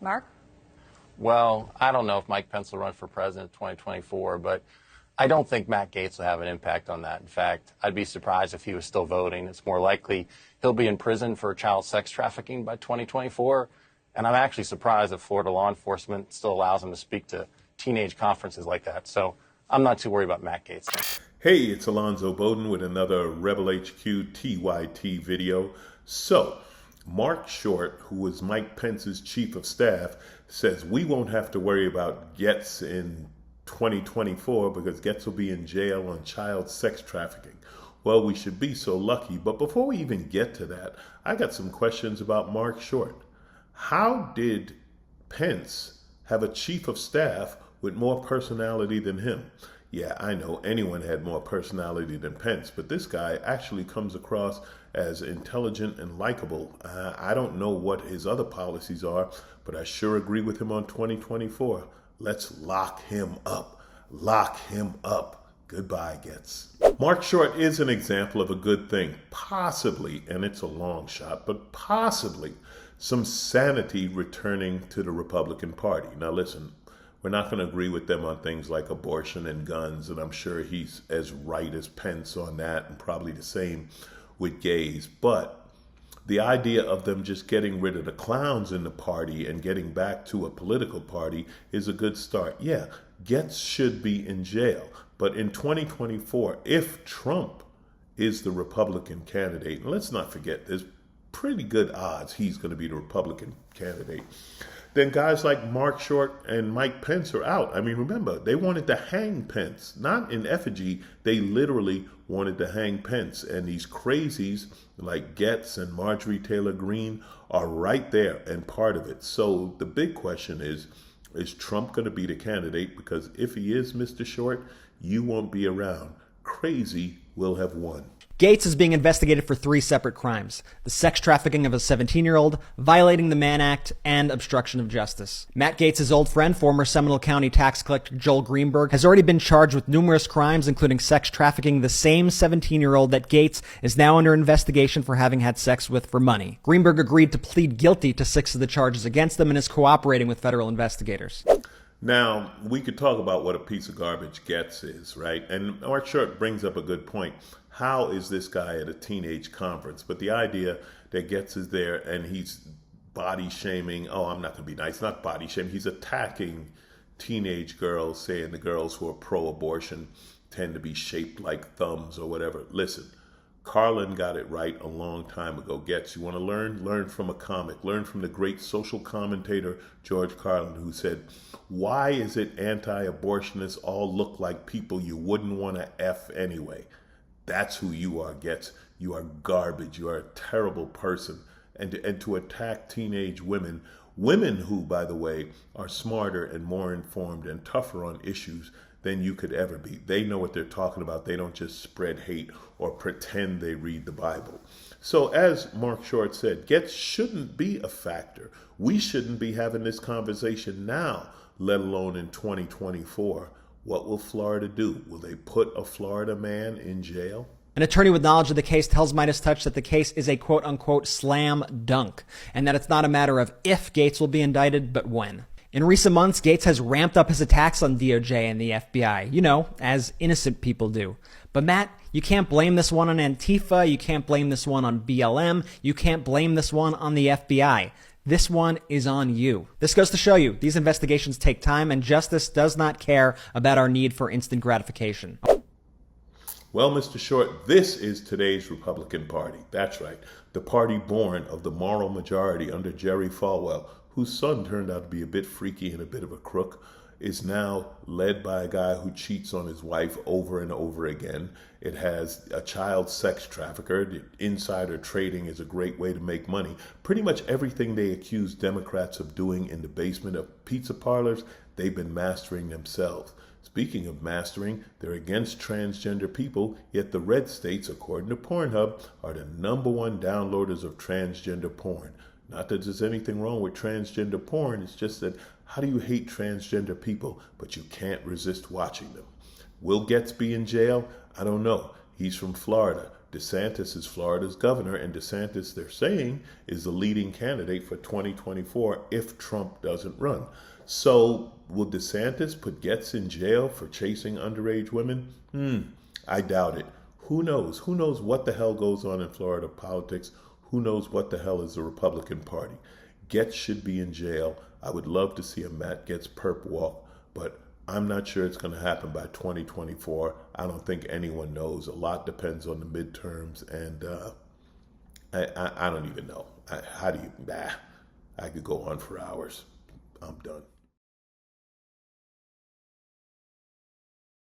Mark? Well, I don't know if Mike Pence will run for president in 2024, but I don't think Matt Gaetz will have an impact on that. In fact, I'd be surprised if he was still voting. It's more likely he'll be in prison for child sex trafficking by 2024. And I'm actually surprised that Florida law enforcement still allows him to speak to teenage conferences like that. So I'm not too worried about Matt Gaetz. Hey, it's Alonzo Bodden with another Rebel HQ TYT video. So, Marc Short, who was Mike Pence's chief of staff, says we won't have to worry about Gaetz in 2024 because Gaetz will be in jail on child sex trafficking. Well, we should be so lucky. But before we even get to that, I got some questions about Marc Short. How did Pence have a chief of staff with more personality than him? Yeah, I know anyone had more personality than Pence, but this guy actually comes across as intelligent and likable. I don't know what his other policies are, but I sure agree with him on 2024. Let's lock him up. Lock him up. Goodbye, Gaetz. Marc Short is an example of a good thing. Possibly, and it's a long shot, but possibly some sanity returning to the Republican Party. Now listen, we're not going to agree with them on things like abortion and guns, and I'm sure he's as right as Pence on that, and probably the same with gays. But the idea of them just getting rid of the clowns in the party and getting back to a political party is a good start. Yeah, Gaetz should be in jail. But in 2024, if Trump is the Republican candidate, and let's not forget, there's pretty good odds he's going to be the Republican candidate, then guys like Marc Short and Mike Pence are out. I mean, remember, they wanted to hang Pence, not in effigy. They literally wanted to hang Pence. And these crazies like Gaetz and Marjorie Taylor Greene are right there and part of it. So the big question is Trump going to be the candidate? Because if he is, Mr. Short, you won't be around. Crazy will have won. Gaetz is being investigated for 3 separate crimes: the sex trafficking of a 17-year-old, violating the Mann Act, and obstruction of justice. Matt Gaetz' old friend, former Seminole County tax collector Joel Greenberg, has already been charged with numerous crimes, including sex trafficking the same 17-year-old that Gaetz is now under investigation for having had sex with for money. Greenberg agreed to plead guilty to 6 of the charges against them and is cooperating with federal investigators. Now, we could talk about what a piece of garbage Gaetz is, right? And Marc Short brings up a good point. How is this guy at a teenage conference? But the idea that Gaetz is there and he's body shaming, I'm not going to be nice, not body shaming, he's attacking teenage girls, saying the girls who are pro-abortion tend to be shaped like thumbs or whatever. Listen, Carlin got it right a long time ago. Gaetz, you want to learn? Learn from a comic. Learn from the great social commentator George Carlin, who said, why is it anti-abortionists all look like people you wouldn't want to F anyway? That's who you are, Gaetz. You are garbage. You are a terrible person. And to attack teenage women who, by the way, are smarter and more informed and tougher on issues than you could ever be. They know what they're talking about. They don't just spread hate or pretend they read the Bible. So as Marc Short said, Gaetz shouldn't be a factor. We shouldn't be having this conversation now, let alone in 2024. What will Florida do? Will they put a Florida man in jail? An attorney with knowledge of the case tells Midas Touch that the case is a quote-unquote slam dunk, and that it's not a matter of if Gaetz will be indicted, but when. In recent months, Gaetz has ramped up his attacks on DOJ and the FBI, as innocent people do. But Matt, you can't blame this one on Antifa, you can't blame this one on BLM, you can't blame this one on the FBI. This one is on you. This goes to show you, these investigations take time, and justice does not care about our need for instant gratification. Well, Mr. Short, this is today's Republican Party. That's right. The party born of the moral majority under Jerry Falwell, whose son turned out to be a bit freaky and a bit of a crook, is now led by a guy who cheats on his wife over and over again. It has a child sex trafficker. The insider trading is a great way to make money. Pretty much everything they accuse Democrats of doing in the basement of pizza parlors, they've been mastering themselves. Speaking of mastering, they're against transgender people, yet the red states, according to Pornhub, are the #1 downloaders of transgender porn. Not that there's anything wrong with transgender porn, it's just that how do you hate transgender people, but you can't resist watching them? Will Gaetz be in jail? I don't know. He's from Florida. DeSantis is Florida's governor, and DeSantis, they're saying, is the leading candidate for 2024 if Trump doesn't run. So will DeSantis put Gaetz in jail for chasing underage women? I doubt it. Who knows? Who knows what the hell goes on in Florida politics? Who knows what the hell is the Republican Party? Gaetz should be in jail. I would love to see a Matt Gaetz perp walk, but I'm not sure it's going to happen by 2024. I don't think anyone knows. A lot depends on the midterms, and I don't even know. I could go on for hours. I'm done.